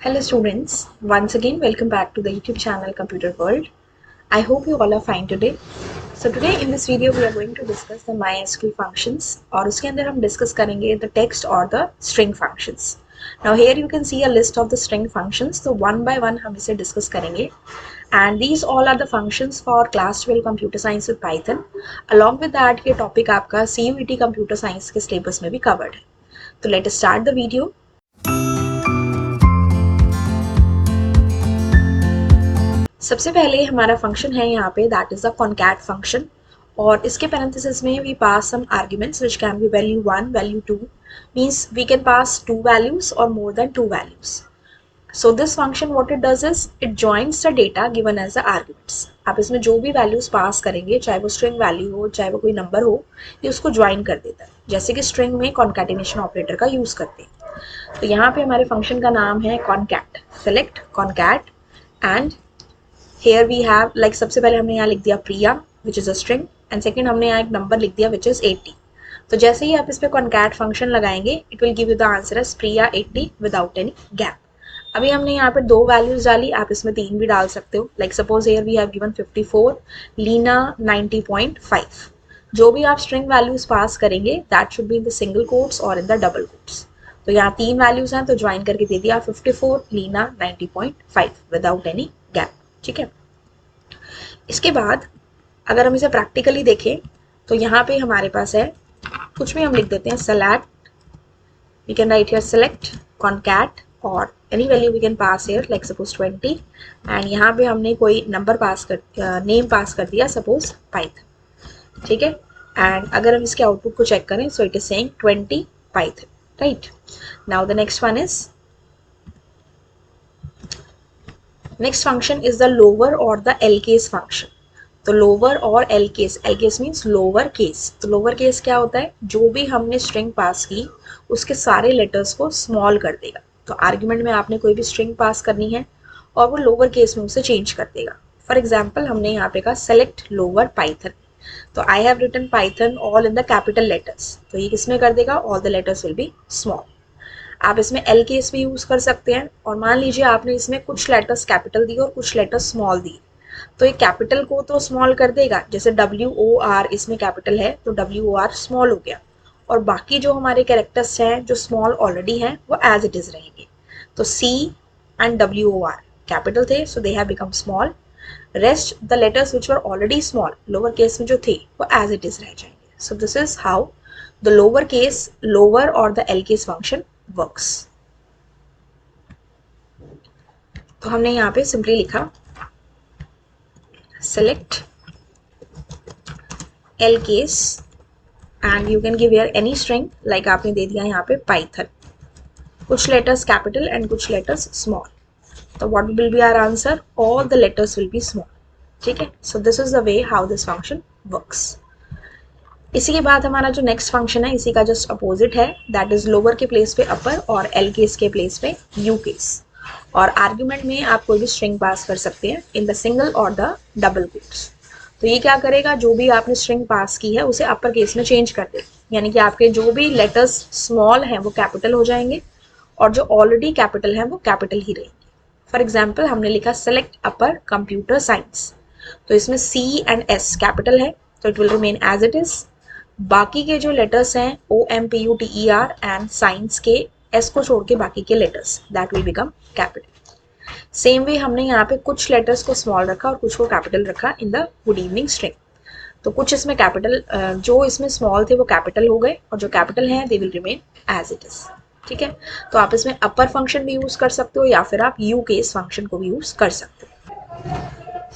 Hello students, once again welcome back to the YouTube channel Computer World. I hope you all are fine today. So today in this video we are going to discuss the MySQL functions और उसके अंदर हम discuss करेंगे the text or the string functions. Now here you can see a list of the string functions. So one by one हम इसे discuss करेंगे. And these all are the functions for class 12 computer science with Python. Along with that ये topic आपका CUET computer science के syllabus में भी covered है. तो let us start the video. सबसे पहले हमारा फंक्शन है यहाँ पे that is the concat function और इसके पैरेंथेसिस में we pass some arguments which can be value 1 value 2 means we can pass 2 values और more than 2 values. So this function what it does is it joins the data given as the arguments. आप इसमें जो भी values pass करेंगे चाहे वो string value हो चाहे वो कोई नंबर हो ये उसको ज्वाइन कर देता है जैसे कि स्ट्रिंग में कॉन्कैटिनेशन ऑपरेटर का यूज करते हैं. तो यहाँ पे हमारे फंक्शन का नाम है concat. Select concat and here we have like सबसे पहले हमने यहाँ लिख दिया प्रिया which is a string and second हमने यहाँ एक नंबर लिख दिया which is 80. तो जैसे ही आप इस पे concat फंक्शन लगाएंगे it will give you the answer as Priya 80 without any gap. अभी हमने यहाँ पे दो वैल्यूज डाली, आप इसमें तीन भी डाल सकते हो. like suppose here we have given 54, Leena 90.5. जो भी आप string values पास करेंगे that should be in the single quotes or in the double quotes. तो यहाँ तीन वैल्यूज हैं तो ज्वाइन करके दे दिया 54, लीना 90.5 without any gap. ठीक है. इसके बाद अगर हम इसे प्रैक्टिकली देखें तो यहाँ पे हमारे पास है कुछ भी हम लिख देते हैं select, we can write here select concat और any value we can pass here like suppose 20 and यहाँ पे हमने कोई नंबर पास कर नेम पास कर दिया सपोज पाइथन. ठीक है. एंड अगर हम इसके आउटपुट को चेक करें so it is saying 20 Python. Right. Now the next one is next function is the lower or the L case function. तो lower और L case means lower case. तो lower case क्या होता है, जो भी हमने string पास की उसके सारे letters को small कर देगा. तो argument में आपने कोई भी string पास करनी है और वो lower case में उसे change कर देगा. For example हमने यहाँ पे कहा select lower Python. तो I have written Python all in the capital letters. तो ये किसमें कर देगा, all the letters will be small. आप इसमें एल केस भी यूज कर सकते हैं और मान लीजिए आपने इसमें कुछ लेटर्स कैपिटल दिए और कुछ लेटर्स स्मॉल दिए तो ये कैपिटल को तो स्मॉल कर देगा. जैसे WOR इसमें कैपिटल है तो WOR स्मॉल हो गया और बाकी जो हमारे कैरेक्टर्स हैं जो स्मॉल ऑलरेडी हैं वो एज इट इज रहेंगे. तो C एंड WOR कैपिटल थे so they have become small. Rest the letters which were already small lower case में जो थे वो एज इट इज रह जाएंगे. So this is how the lower case lower और the L case function works. तो हमने यहाँ पे सिंपली लिखा select L case and you can give here any string like आपने दे दिया यहाँ पे पाइथन. कुछ लेटर्स कैपिटल एंड कुछ लेटर्स स्मॉल. तो what will be our answer, all the letters will be small. ठीक है. So this is the way how this function works. इसी के बाद हमारा जो नेक्स्ट फंक्शन है इसी का जस्ट अपोजिट है दैट इज लोअर के प्लेस पे अपर और एल केस के प्लेस पे यू केस. और आर्ग्यूमेंट में आप कोई भी स्ट्रिंग पास कर सकते हैं इन द सिंगल और द डबल कोट्स. तो ये क्या करेगा, जो भी आपने स्ट्रिंग पास की है उसे अपर केस में चेंज कर देगा. यानी कि आपके जो भी लेटर्स स्मॉल हैं वो कैपिटल हो जाएंगे और जो ऑलरेडी कैपिटल हैं वो कैपिटल ही रहेंगे. फॉर एग्जाम्पल हमने लिखा सेलेक्ट अपर कंप्यूटर साइंस तो इसमें C एंड S कैपिटल है तो it will remain as it is. बाकी के जो लेटर्स हैं OMPUTER एंड साइंस के S को छोड़ के बाकी के letters that will become capital. Same way हमने यहाँ पे कुछ लेटर्स को स्मॉल रखा और कुछ को कैपिटल रखा in the good evening string. तो कुछ इसमें कैपिटल जो इसमें स्मॉल थे वो कैपिटल हो गए और जो कैपिटल हैं they will remain as it is. ठीक है. तो आप इसमें अपर फंक्शन भी यूज कर सकते हो या फिर आप यू केस फंक्शन को भी यूज कर सकते हो.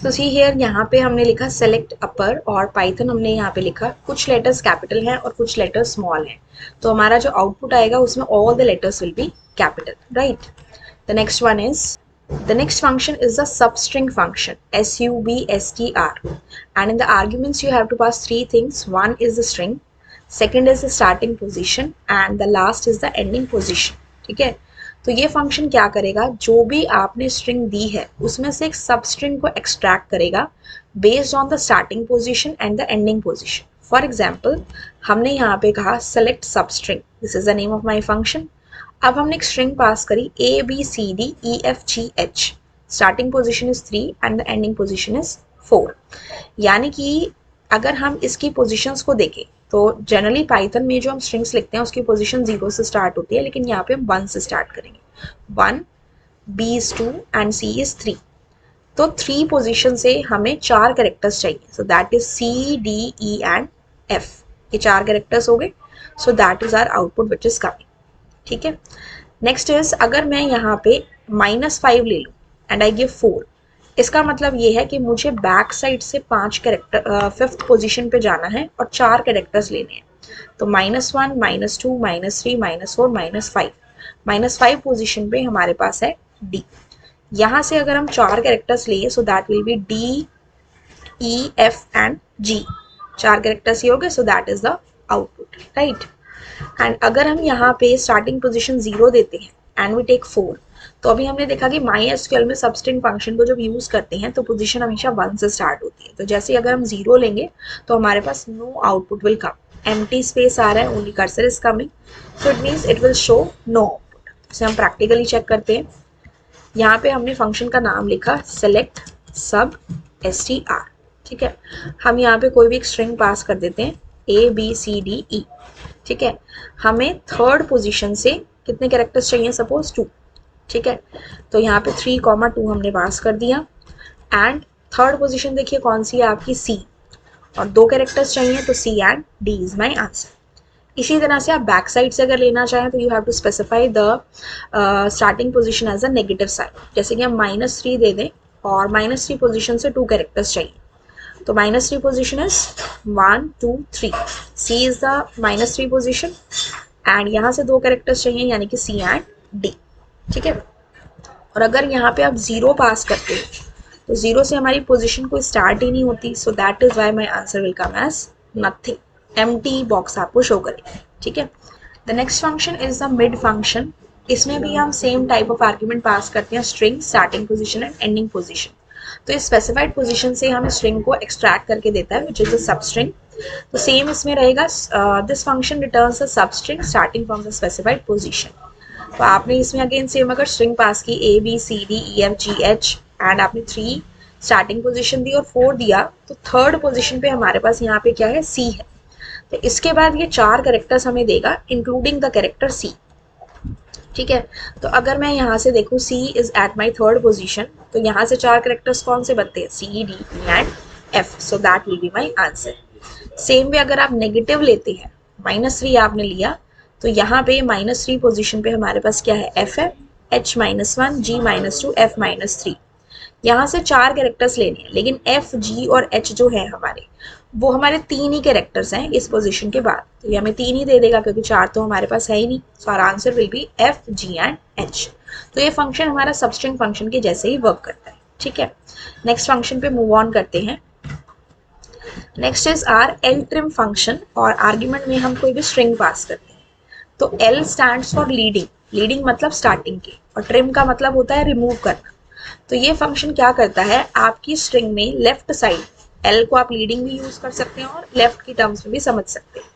तो सी हियर यहाँ पे हमने लिखा सेलेक्ट अपर और पाइथन हमने यहाँ पे लिखा कुछ लेटर्स कैपिटल हैं और कुछ लेटर्स स्मॉल हैं. तो हमारा जो आउटपुट आएगा उसमें all the letters will B capital. Right. The next one is the next function is the substring function SUBSTR and in the arguments you have to pass three things. One is the string, second is the starting position and the last is the ending position. ठीक है. तो ये function क्या करेगा, जो भी आपने string दी है उसमें से एक सब स्ट्रिंग को एक्सट्रैक्ट करेगा based on the starting position and the ending position. For example हमने यहाँ पे कहा सेलेक्ट सब string, this is the name of my function. अब हमने एक स्ट्रिंग पास करी ABCDEFGH, starting position is 3 and the ending position is 4। यानी कि अगर हम इसकी पोजीशंस को देखें तो जनरली पाइथन में जो हम स्ट्रिंग्स लिखते हैं उसकी पोजीशन 0 से स्टार्ट होती है, लेकिन यहाँ पे हम 1 से स्टार्ट करेंगे। 1, B is 2 and C is 3। तो 3 पोजीशन से हमें 4 कैरेक्टर्स चाहिए, so that is C, D, E and F। ये 4 कैरेक्टर्स हो गए, so that is our output which is coming. ठीक है, नेक्स्ट इज अगर मैं यहाँ पे -5 ले लूँ एंड आई गिव 4, इसका मतलब ये है कि मुझे बैक साइड से 5 कैरेक्टर 5th पोजीशन पे जाना है और 4 कैरेक्टर्स लेने हैं। तो -1, -2, -3, -4, -5 पोजीशन पे हमारे पास है D। यहाँ से अगर हम 4 कैरेक्टर्स लिए so that will be D, E, F and G। 4 characters ये हो गए, so that is the output, right. And अगर हम यहाँ पे स्टार्टिंग पोजीशन 0 देते हैं एंड वी टेक 4, तो अभी हमने देखा कि MySQL में सबस्ट्रिंग फंक्शन को जब यूज करते हैं तो पोजीशन हमेशा 1 से स्टार्ट होती है। तो जैसे अगर हम 0 लेंगे तो हमारे पास no output will come, empty space आ रहा है, only cursor is coming, so it means it will show no output. इसे हम प्रैक्टिकली चेक करते हैं। यहाँ पे हमने फंक्शन का नाम लिखा select sub str। ठीक है, हम यहाँ पे कोई भी एक स्ट्रिंग पास कर देते हैं ABCDE। ठीक है, हमें 3rd पोजीशन से कितने कैरेक्टर्स चाहिए, सपोज 2। ठीक है, तो यहाँ पे 3,2 हमने पास कर दिया एंड 3rd पोजीशन देखिए कौन सी है आपकी, C, और 2 कैरेक्टर्स चाहिए तो C and D is my answer. इसी तरह से आप बैक साइड से अगर लेना चाहें तो you have to specify the starting position as a negative side. जैसे कि हम -3 दे दें और -3 पोजीशन से 2 कैरेक्टर्स चाहिए, तो -3 position is 1, 2, 3, C is the -3 position and यहाँ से 2 कैरेक्टर्स चाहिए यानी कि C एंड D। ठीक है, और अगर यहाँ पे आप 0 पास करते हो तो 0 से हमारी पोजीशन कोई स्टार्ट ही नहीं होती, so that is why my answer will come as nothing, empty box आपको शो करेगी। ठीक है, the next function is the mid function. इसमें भी हम same type of argument pass करते हैं, string, starting position and ending position. तो इस स्पेसिफाइड पोजीशन से हमें स्ट्रिंग को एक्सट्रैक्ट करके देता है विच इज अ सबस्ट्रिंग। तो सेम इसमें रहेगा, this function returns a substring starting from the specified position. तो आपने इसमें अगेन सेम अगर स्ट्रिंग पास की ABCDEFGH एंड आपने 3 स्टार्टिंग पोजीशन दी और 4 दिया, तो 3rd पोजीशन पे हमारे पास यहाँ पे क्या है, C है। तो इसके बाद ये 4 कैरेक्टर्स हमें देगा इंक्लूडिंग द कैरेक्टर C। ठीक है, तो अगर मैं यहाँ से देखूँ C is at my 3rd position, तो यहाँ से 4 कैरेक्टर्स कौन से बनते हैं, C, D, E and F, so that will be my answer. Same way अगर आप नेगेटिव लेते हैं, -3 आपने लिया, तो यहाँ पे -3 पोजीशन पे हमारे पास क्या है, F है, H -1, G -2, F -3। यहाँ से 4 कैरेक्टर्स लेने हैं, लेकिन F, G और H जो है हमारे, वो हमारे 3 ही कैरेक्टर्स हैं इस पोजीशन के बाद, तो ये हमें 3 ही दे देगा क्योंकि 4 तो हमारे पास है ही नहीं। So our answer will be F, G and H। तो ये फंक्शन हमारा सबस्ट्रिंग फंक्शन के जैसे ही वर्क करता है। ठीक है, नेक्स्ट फंक्शन पे मूव ऑन करते हैं। Next is our ltrim function, और आर्ग्यूमेंट में हम कोई भी स्ट्रिंग पास करते हैं। तो L stands for leading, leading मतलब स्टार्टिंग की, और ट्रिम का मतलब होता है रिमूव करना। तो ये फंक्शन क्या करता है, आपकी स्ट्रिंग में लेफ्ट साइड, L को आप लीडिंग भी यूज कर सकते हैं और लेफ्ट की टर्म्स में भी समझ सकते हैं।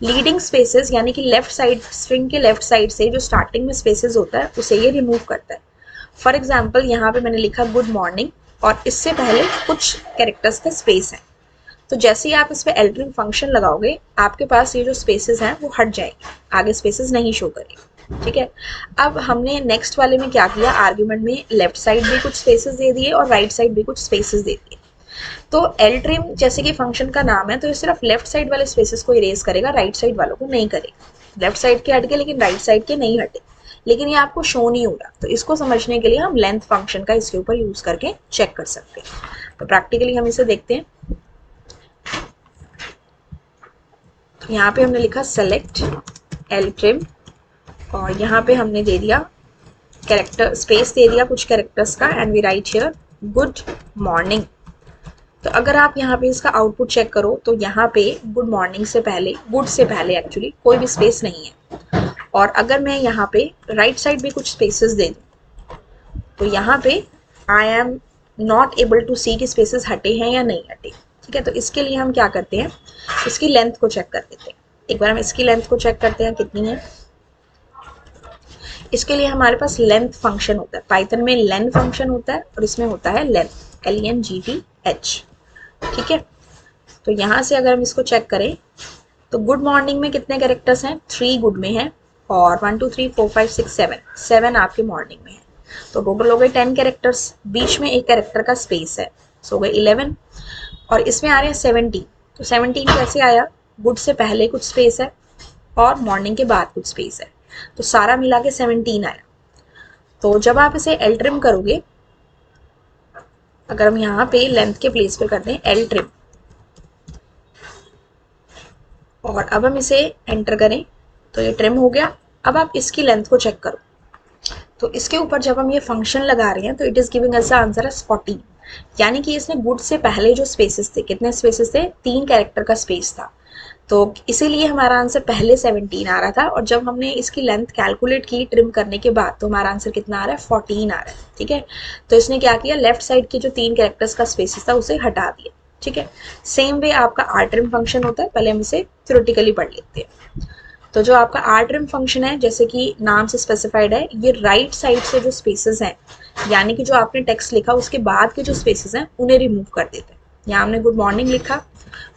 लीडिंग स्पेसेस यानी कि लेफ्ट साइड, स्ट्रिंग के लेफ्ट साइड से जो स्टार्टिंग में स्पेसेस होता है उसे ये रिमूव करता है। फॉर एग्जाम्पल यहाँ पे मैंने लिखा गुड मॉर्निंग और इससे पहले कुछ कैरेक्टर्स का स्पेस है, तो जैसे ही आप इस पर ltrim फंक्शन लगाओगे आपके पास ये जो स्पेसेस हैं वो हट जाएंगे, आगे स्पेसेस नहीं शो करेंगे। ठीक है, अब हमने नेक्स्ट वाले में क्या किया, आर्ग्यूमेंट में लेफ्ट साइड भी कुछ स्पेसेस दे दिए और राइट साइड भी कुछ स्पेसेस दे दिए। तो ltrim जैसे कि फंक्शन का नाम है, तो ये सिर्फ लेफ्ट साइड वाले स्पेसेस को इरेज करेगा, राइट साइड वालों को नहीं करेगा। लेफ्ट साइड के हट गए लेकिन राइट साइड के नहीं हटे, लेकिन ये आपको शो नहीं हो रहा। तो इसको समझने के लिए हम लेंथ फंक्शन का इसके ऊपर यूज करके चेक कर सकते हैं। तो प्रैक्टिकली हम इसे देखते हैं। यहाँ पे हमने लिखा select ltrim और यहाँ पे हमने दे दिया कैरेक्टर स्पेस दे दिया कुछ कैरेक्टर्स का, and we write here good morning. तो अगर आप यहाँ पे इसका आउटपुट चेक करो तो यहाँ पे गुड मॉर्निंग से पहले, गुड से पहले एक्चुअली कोई भी स्पेस नहीं है। और अगर मैं यहाँ पे राइट साइड भी कुछ स्पेसेस दे दूँ तो यहाँ पे I am not able to see कि स्पेसेस हटे हैं या नहीं हटे। ठीक है, तो इसके लिए हम क्या करते हैं, इसकी लेंथ को चेक कर लेते हैं। एक बार हम इसकी लेंथ को चेक करते हैं कितनी है। इसके लिए हमारे पास लेंथ फंक्शन होता है, पाइथन में लेन फंक्शन होता है और इसमें होता है लेंथ, LENGTH। ठीक है, तो यहाँ से अगर हम इसको चेक करें तो गुड मॉर्निंग में कितने कैरेक्टर्स हैं, 3 गुड में हैं और 1 2 3 4 5 6 7 आपके मॉर्निंग में है। तो टोटल हो गए 10 कैरेक्टर्स, बीच में एक कैरेक्टर का स्पेस है, सो हो गए 11। और इसमें आ रहे हैं 17, तो 17 कैसे आया, गुड से पहले कुछ स्पेस है और मॉर्निंग के बाद कुछ स्पेस है, तो सारा मिला के 17 आया। तो जब आप इसे एल ट्रिम करोगे, अगर हम यहाँ पे लेंथ के प्लेस पे करते हैं एल ट्रिम और अब हम इसे एंटर करें तो ये ट्रिम हो गया। अब आप इसकी लेंथ को चेक करो, तो इसके ऊपर जब हम ये फंक्शन लगा रहे हैं तो it is giving us the answer as 14, यानी कि इसने गुड से पहले जो स्पेसेस थे, कितने स्पेसेस थे, 3 कैरेक्टर का स्पेस था, तो इसीलिए हमारा आंसर पहले 17 आ रहा था। और जब हमने इसकी लेंथ कैलकुलेट की ट्रिम करने के बाद तो हमारा आंसर कितना आ रहा है, 14 आ रहा है। ठीक है, तो इसने क्या किया, लेफ्ट साइड के जो 3 कैरेक्टर्स का स्पेसेस था उसे हटा दिया। ठीक है, सेम वे आपका आर ट्रिम फंक्शन होता है, पहले हम इसे थ्योरेटिकली पढ़ लेते हैं। तो जो आपका आर ट्रिम फंक्शन है, जैसे कि नाम से स्पेसिफाइड है, ये राइट साइड से जो स्पेसेस हैं, यानी कि जो आपने टेक्स्ट लिखा उसके बाद के जो स्पेसेस हैं उन्हें रिमूव कर देते हैं। यहाँ हमने गुड मॉर्निंग लिखा,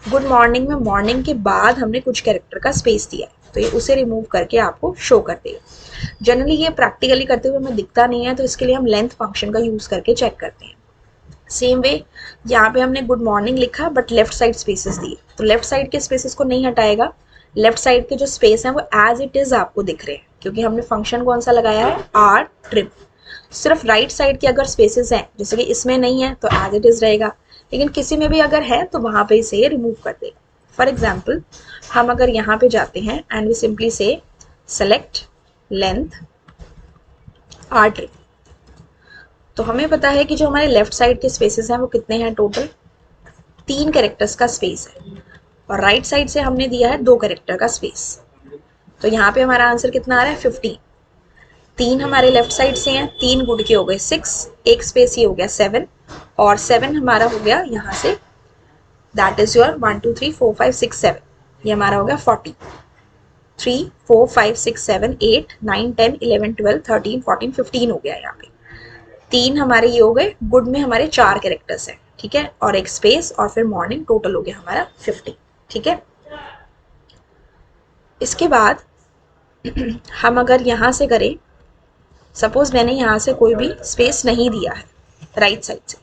गुड मॉर्निंग में मॉर्निंग के बाद हमने कुछ कैरेक्टर का स्पेस दिया है, तो ये उसे रिमूव करके आपको शो कर देगा। जनरली ये प्रैक्टिकली करते हुए हमें दिखता नहीं है, तो इसके लिए हम लेंथ फंक्शन का यूज करके चेक करते हैं। सेम वे यहाँ पे हमने गुड मॉर्निंग लिखा बट लेफ्ट साइड स्पेसेस दिए, तो लेफ्ट साइड के स्पेसेस को नहीं हटाएगा, लेफ्ट साइड के जो स्पेस हैं वो एज इट इज आपको दिख रहे हैं, क्योंकि हमने फंक्शन कौन सा लगाया है, आर ट्रिम। सिर्फ राइट साइड के अगर स्पेसेस हैं, जैसे कि इसमें नहीं है तो एज इट इज रहेगा, लेकिन किसी में भी अगर है तो वहां पे इसे रिमूव कर देगा। फॉर एग्जाम्पल हम अगर यहाँ पे जाते हैं एंड वी सिंपली से सेलेक्ट लेंथ आर ट्रिम, तो हमें पता है कि जो हमारे लेफ्ट साइड के स्पेसेस हैं वो कितने हैं, टोटल 3 कैरेक्टर्स का स्पेस है और राइट साइड से हमने दिया है 2 कैरेक्टर का स्पेस, तो यहाँ पे हमारा आंसर कितना आ रहा है, 15। 3 हमारे लेफ्ट साइड से हैं, 3 गुड के हो गए 6, एक स्पेस ये हो गया 7 और 7 हमारा हो गया यहाँ से, दैट इज योर 1 2 3 4 5 6 7, ये हमारा हो गया 40। 3 4 5 6 7 8 9 10 11 12 13 14 15 हो गया यहाँ पे। 3 हमारे ये हो गए, गुड में हमारे 4 कैरेक्टर्स हैं, ठीक है, और एक स्पेस और फिर मॉर्निंग, टोटल हो गया हमारा 50। ठीक है, इसके बाद हम अगर यहाँ से करें, सपोज मैंने यहाँ से कोई भी स्पेस नहीं दिया है राइट साइड से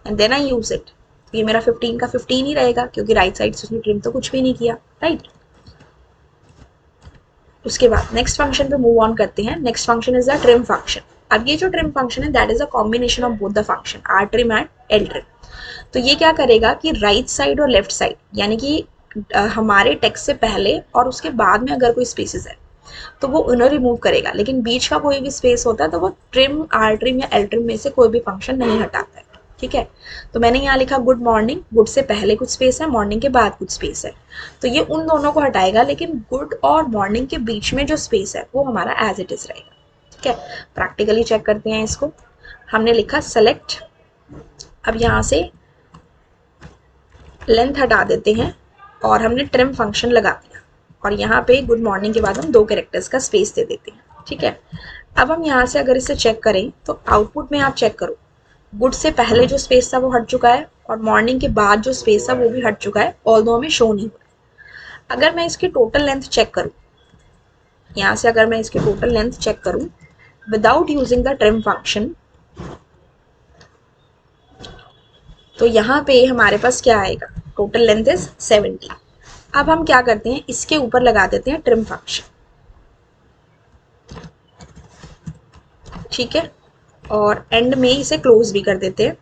and then I use it, तो ये मेरा 15 का 15 ही रहेगा, क्योंकि राइट साइड से उसने ट्रिम तो कुछ भी नहीं किया, राइट। उसके बाद नेक्स्ट फंक्शन पे मूव ऑन करते हैं। Next function is the trim function. अब ये जो ट्रिम फंक्शन है that is a combination of both the function R trim and L trim. तो ये क्या करेगा कि राइट साइड और लेफ्ट साइड, यानी कि हमारे टेक्स्ट से पहले और उसके बाद में अगर कोई स्पेसेस है तो वो उन्हें रिमूव करेगा, लेकिन बीच का कोई भी स्पेस होता है तो वो ट्रिम, आर ट्रिम या एल ट्रिम में से कोई भी फंक्शन नहीं हटाता है। ठीक है, तो मैंने यहाँ लिखा गुड मॉर्निंग, गुड से पहले कुछ स्पेस है, मॉर्निंग के बाद कुछ स्पेस है, तो ये उन दोनों को हटाएगा, लेकिन गुड और मॉर्निंग के बीच में जो स्पेस है वो हमारा एज इट इज रहेगा। ठीक है, प्रैक्टिकली चेक करते हैं इसको। हमने लिखा सेलेक्ट, अब यहाँ से लेंथ हटा देते हैं और हमने ट्रिम फंक्शन लगा दिया और यहाँ पे गुड मॉर्निंग के बाद हम 2 कैरेक्टर्स का स्पेस दे देते हैं। ठीक है, अब हम यहाँ से अगर इसे चेक करें तो आउटपुट में आप चेक करो, गुड से पहले जो स्पेस था वो हट चुका है और मॉर्निंग के बाद जो स्पेस था वो भी हट चुका है, ऑल्दो हमें शो नहीं हुआ। अगर मैं इसकी टोटल लेंथ चेक करूँ, यहाँ से अगर मैं इसकी टोटल लेंथ चेक करूँ without using the trim function, तो यहाँ पे हमारे पास क्या आएगा, टोटल लेंथ इज 70। अब हम क्या करते हैं, इसके ऊपर लगा देते हैं ट्रिम फंक्शन। ठीक है, और एंड में इसे क्लोज भी कर देते हैं।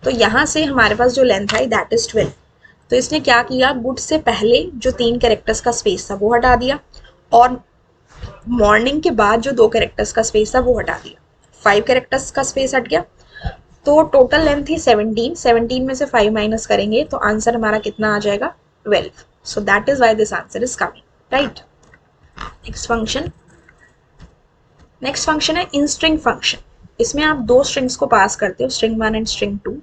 तो यहाँ से हमारे पास जो लेंथ आई दैट इज 12। तो इसने क्या किया, गुड से पहले जो 3 कैरेक्टर्स का स्पेस था वो हटा दिया और मॉर्निंग के बाद जो 2 कैरेक्टर्स का स्पेस था वो हटा दिया, 5 कैरेक्टर्स का स्पेस हट गया। तो टोटल लेंथ थी 17, 17 में से 5 माइनस करेंगे तो आंसर हमारा कितना आ जाएगा, 12। सो that is why this answer is coming, right. Next function है इन स्ट्रिंग फंक्शन। इसमें आप 2 स्ट्रिंग्स को पास करते हो, स्ट्रिंग 1 एंड स्ट्रिंग 2।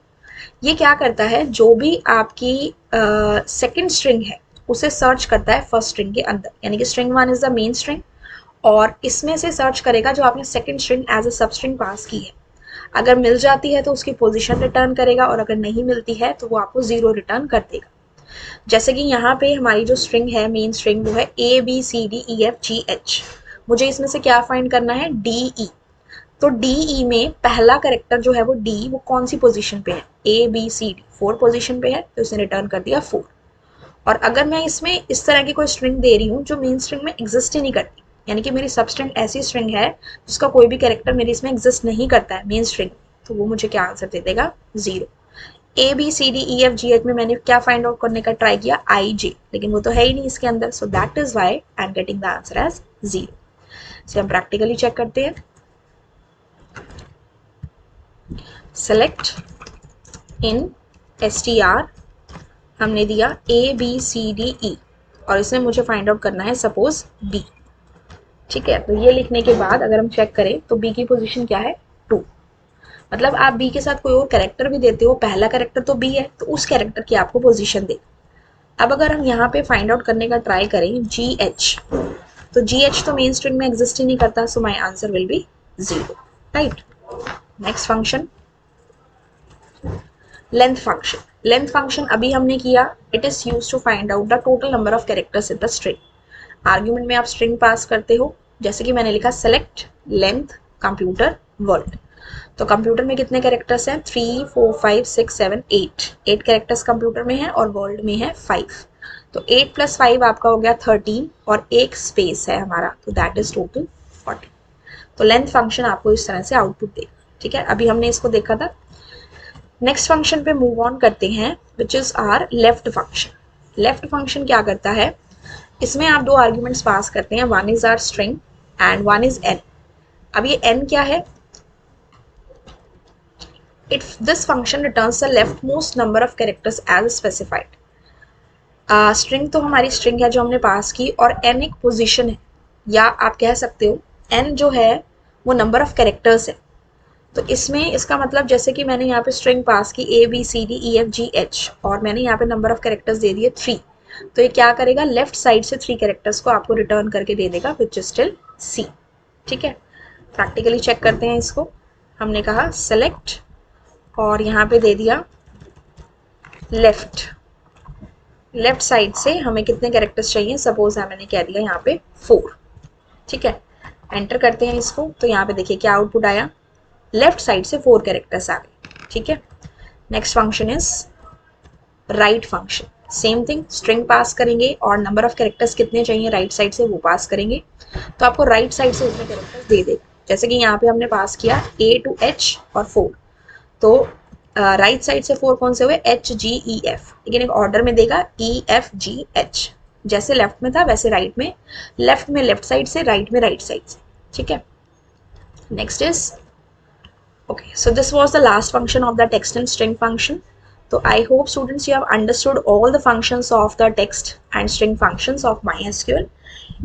ये क्या करता है, जो भी आपकी सेकंड स्ट्रिंग है उसे सर्च करता है फर्स्ट स्ट्रिंग के अंदर, यानी कि string 1 is the main string और इसमें से सर्च करेगा जो आपने सेकंड स्ट्रिंग एज अ सब स्ट्रिंग पास की है। अगर मिल जाती है तो उसकी पोजीशन रिटर्न करेगा और अगर नहीं मिलती है तो वो आपको 0 रिटर्न कर देगा। जैसे कि यहाँ पे हमारी जो स्ट्रिंग है, मेन स्ट्रिंग, वो है ABCDEFGH। मुझे इसमें से क्या फाइंड करना है, DE। तो DE में पहला करेक्टर जो है वो D, वो कौन सी पोजीशन पे है, ABCD 4 पोजीशन पे है, तो इसने रिटर्न कर दिया 4। और अगर मैं इसमें इस तरह की कोई स्ट्रिंग दे रही हूँ जो मेन स्ट्रिंग में एग्जिस्ट ही नहीं करती, यानी कि मेरी सब स्ट्रिंग ऐसी स्ट्रिंग है जिसका कोई भी कैरेक्टर मेरे इसमें एग्जिस्ट नहीं करता है मेन स्ट्रिंग, तो वो मुझे क्या आंसर दे देगा, 0। ABCDEFGH में मैंने क्या फाइंड आउट करने का ट्राई किया, IJ, लेकिन वो तो है ही नहीं इसके अंदर, so that is why I am getting the answer as 0। इसे हम प्रैक्टिकली चेक करते हैं। सेलेक्ट इन STR हमने दिया ABCDE और इसमें मुझे फाइंड आउट करना है सपोज B। ठीक है, तो ये लिखने के बाद अगर हम चेक करें तो B की पोजीशन क्या है, 2। मतलब आप B के साथ कोई और कैरेक्टर भी देते हो, पहला कैरेक्टर तो B है, तो उस कैरेक्टर की आपको पोजीशन दे। अब अगर हम यहाँ पे फाइंड आउट करने का ट्राई करें GH, तो GH तो मेन स्ट्रिंग में एग्जिस्ट ही नहीं करता, so my answer will be 0, right. Next function, length function. Length function अभी हमने किया, it is use to find out the total number of characters in the string. Argument में आप स्ट्रिंग पास करते हो, जैसे कि मैंने लिखा सेलेक्ट लेंथ कंप्यूटर वर्ल्ड। तो कंप्यूटर में कितने कैरेक्टर्स हैं, 3 4 5 6 7 8 कैरेक्टर्स कंप्यूटर में है और वर्ल्ड में है 5। तो 8 + 5 आपका हो गया 13 और एक स्पेस है हमारा, तो दैट इज टोटल 40। तो लेंथ फंक्शन आपको इस तरह से आउटपुट देगा। ठीक है, अभी हमने इसको देखा था। नेक्स्ट फंक्शन पे मूव ऑन करते हैं, which is our left function. Left function क्या करता है, इसमें आप दो आर्ग्यूमेंट्स पास करते हैं, one is our string and one is n। अब ये n क्या है, it this function returns the leftmost number of characters as specified. String तो हमारी स्ट्रिंग है जो हमने पास की, और n एक पोजीशन है, या आप कह सकते हो n जो है वो नंबर ऑफ कैरेक्टर्स है। तो इसमें इसका मतलब, जैसे कि मैंने यहाँ पे स्ट्रिंग पास की ABCDEFGH और मैंने यहाँ पे नंबर ऑफ कैरेक्टर्स दे दिए 3, तो ये क्या करेगा, लेफ्ट साइड से 3 कैरेक्टर्स को आपको रिटर्न करके दे देगा, विच इज स्टिल C। ठीक है, प्रैक्टिकली चेक करते हैं इसको। हमने कहा सेलेक्ट और यहाँ पे दे दिया लेफ्ट साइड से हमें कितने कैरेक्टर्स चाहिए, सपोज मैंने कह दिया यहाँ पे 4। ठीक है, एंटर करते हैं इसको, तो यहाँ पे देखिए क्या आउटपुट आया, लेफ्ट साइड से 4 कैरेक्टर्स आ गए। ठीक है, next function is right function. Same thing, string pass करेंगे और नंबर ऑफ कैरेक्टर्स कितने चाहिए राइट साइड से वो पास करेंगे, तो आपको राइट साइड से उतने कैरेक्टर्स दे देगा। जैसे कि यहाँ पे हमने पास किया A to H और 4, तो राइट साइड से 4 कौन से हुए, HGEF, लेकिन एक ऑर्डर में देगा EFGH। जैसे लेफ्ट में था वैसे राइट में, लेफ्ट में लेफ्ट साइड से, राइट में राइट साइड से। ठीक है, next is okay, so this was the last function of the text and string function. So I hope students you have understood all the functions of the text and string functions of MySQL.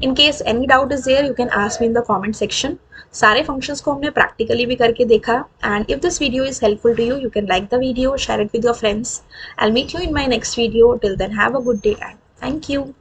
In case any doubt is there, you can ask me in the comment section. सारे functions को हमने practically भी करके देखा, and if this video is helpful to you, you can like the video, share it with your friends. I'll meet you in my next video. Till then, have a good day and thank you.